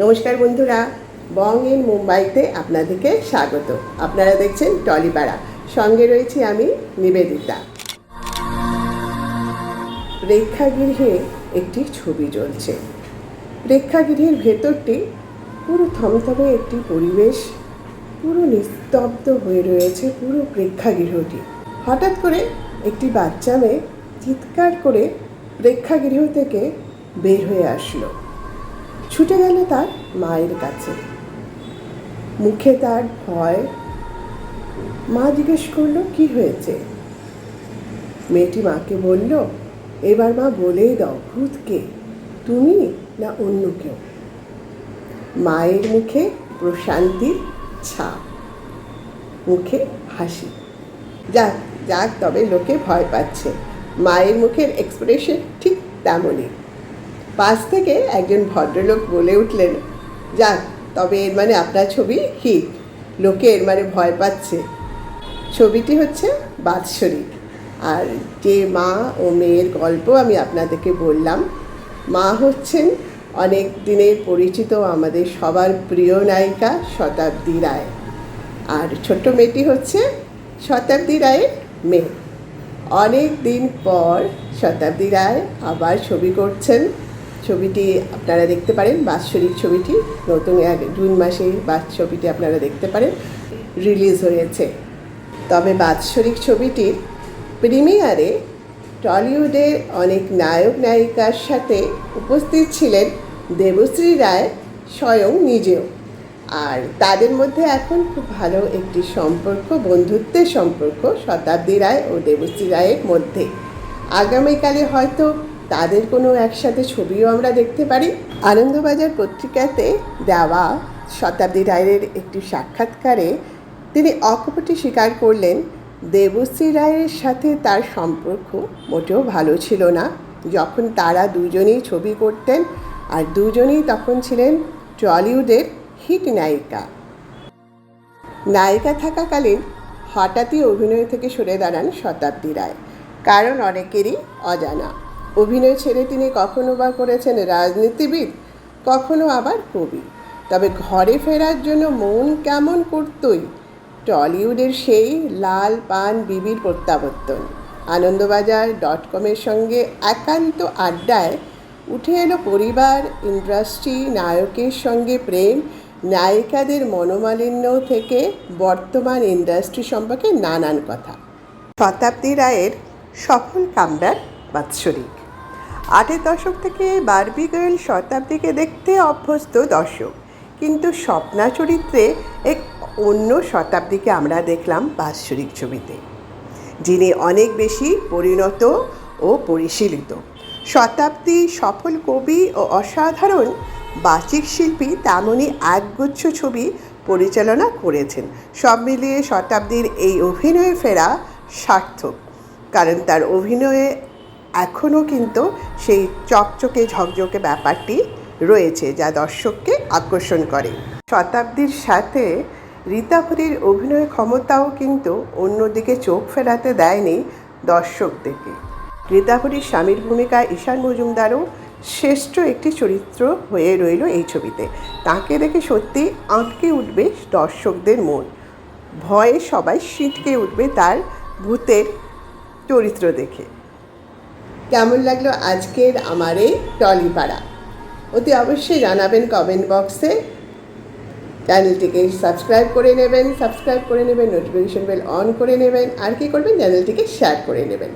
নমস্কার বন্ধুরা, বং ইন মুম্বাইতে আপনাদেরকে স্বাগত। আপনারা দেখছেন টলিপাড়া, সঙ্গে রয়েছি আমি নিবেদিতা। প্রেক্ষাগৃহে একটি ছবি চলছে। প্রেক্ষাগৃহের ভেতরটি পুরো থমথমে একটি পরিবেশ, পুরো নিস্তব্ধ হয়ে রয়েছে পুরো প্রেক্ষাগৃহটি। হঠাৎ করে একটি বাচ্চা মেয়ে চিৎকার করে প্রেক্ষাগৃহ থেকে বের হয়ে আসলো, ছুটে গেল তার মায়ের কাছে। মুখে তার ভয়। মা জিজ্ঞেস করলো কি হয়েছে। মেয়েটি মাকে বলল, এবার মা বলেই দাও, ভূত কে, তুমি না অন্য কেউ। মায়ের মুখে প্রশান্তির ছাপ, মুখে হাসি। যাক যাক, তবে লোকে ভয় পাচ্ছে। মায়ের মুখের এক্সপ্রেশন ঠিক তেমনই। পাশ থেকে একজন ভদ্রলোক বলে উঠলেন, যাক, তবে এর মানে আপনার ছবি হিট, লোকে এর মানে ভয় পাচ্ছে। ছবিটি হচ্ছে বাৎসরিক। আর যে মা ও মেয়ের গল্প আমি আপনাদেরকে বললাম, মা হচ্ছেন অনেক দিনের পরিচিত আমাদের সবার প্রিয় নায়িকা শতাব্দী রায়, আর ছোট্ট মেয়েটি হচ্ছে শতাব্দী রায়ের মেয়ে। অনেক দিন পর শতাব্দী রায় আবার ছবি করছেন। ছবিটি আপনারা দেখতে পারেন, বাৎসরিক ছবিটি নতুন জুন মাসে ছবিটি আপনারা দেখতে পারেন, রিলিজ হয়েছে। তবে বাৎসরিক ছবিটির প্রিমিয়ারে টলিউডের অনেক নায়ক নায়িকার সাথে উপস্থিত ছিলেন দেবশ্রী রায় স্বয়ং নিজেও। আর তাদের মধ্যে এখন খুব ভালো একটি সম্পর্ক, বন্ধুত্বের সম্পর্ক শতাব্দী রায় ও দেবশ্রী রায়ের মধ্যে। আগামীকালে হয়তো তাদের কোনো একসাথে ছবিও আমরা দেখতে পারি। আনন্দবাজার পত্রিকাতে দেওয়া শতাব্দী রায়ের একটি সাক্ষাৎকারে তিনি অকপটে স্বীকার করলেন, দেবশ্রী রায়ের সাথে তার সম্পর্ক মোটেও ভালো ছিল না যখন তারা দুজনেই ছবি করতেন, আর দুজনেই তখন ছিলেন টলিউডের হিট নায়িকা। নায়িকা থাকাকালীন হঠাৎই অভিনয় থেকে সরে দাঁড়ান শতাব্দী রায়, কারণ অনেকেরই অজানা। অভিনয় ছেড়ে তিনি কখনো বা করেছেন রাজনীতিবিদ, কখনো আবার কবি। তবে ঘরে ফেরার জন্য মন কেমন করতই টলিউডের সেই লাল পান বিবির প্রত্যাবর্তন। আনন্দবাজার.com-এর সঙ্গে একান্ত আড্ডায় উঠে এলো পরিবার, ইন্ডাস্ট্রি, নায়কের সঙ্গে প্রেম, নায়িকাদের মনোমালিন্য থেকে বর্তমান ইন্ডাস্ট্রি সম্পর্কে নানান কথা। শতাব্দী রায়ের সফল কামব্যাক বাৎসরিক। 8-এর দশক থেকে বারবি গার্ল শতাব্দীকে দেখতে অভ্যস্ত দর্শক, কিন্তু স্বপ্না চরিত্রে এক অন্য শতাব্দীকে আমরা দেখলাম বাৎসরিক ছবিতে, যিনি অনেক বেশি পরিণত ও পরিশীলিত। শতাব্দী সফল কবি ও অসাধারণ বাচিক শিল্পী, তেমনই একগুচ্ছ ছবি পরিচালনা করেছেন। সব মিলিয়ে শতাব্দীর এই অভিনয়ে ফেরা সার্থক, কারণ তার অভিনয়ে এখনও কিন্তু সেই চকচকে ঝকঝকে ব্যাপারটি রয়েছে, যা দর্শককে আকর্ষণ করে। শতাব্দীর সাথে রীতাভরির অভিনয় ক্ষমতাও কিন্তু অন্যদিকে চোখ ফেরাতে দেয়নি দর্শকদেরকে। রীতাভরির স্বামীর ভূমিকায় ঈশান মজুমদারও শ্রেষ্ঠ একটি চরিত্র হয়ে রইল এই ছবিতে। তাকে দেখে সত্যি আঁটকে উঠবে দর্শকদের মন, ভয়ে সবাই ছিটকে উঠবে তার ভূতের চরিত্র দেখে। কেমন লাগলো আজকের আমার এই টলিপাড়া? অতি অবশ্যই জানাবেন কমেন্ট বক্সে। চ্যানেলটিকে সাবস্ক্রাইব করে নেবেন, নোটিফিকেশন বেল অন করে নেবেন, আর কি করবেন, চ্যানেলটিকে শেয়ার করে নেবেন।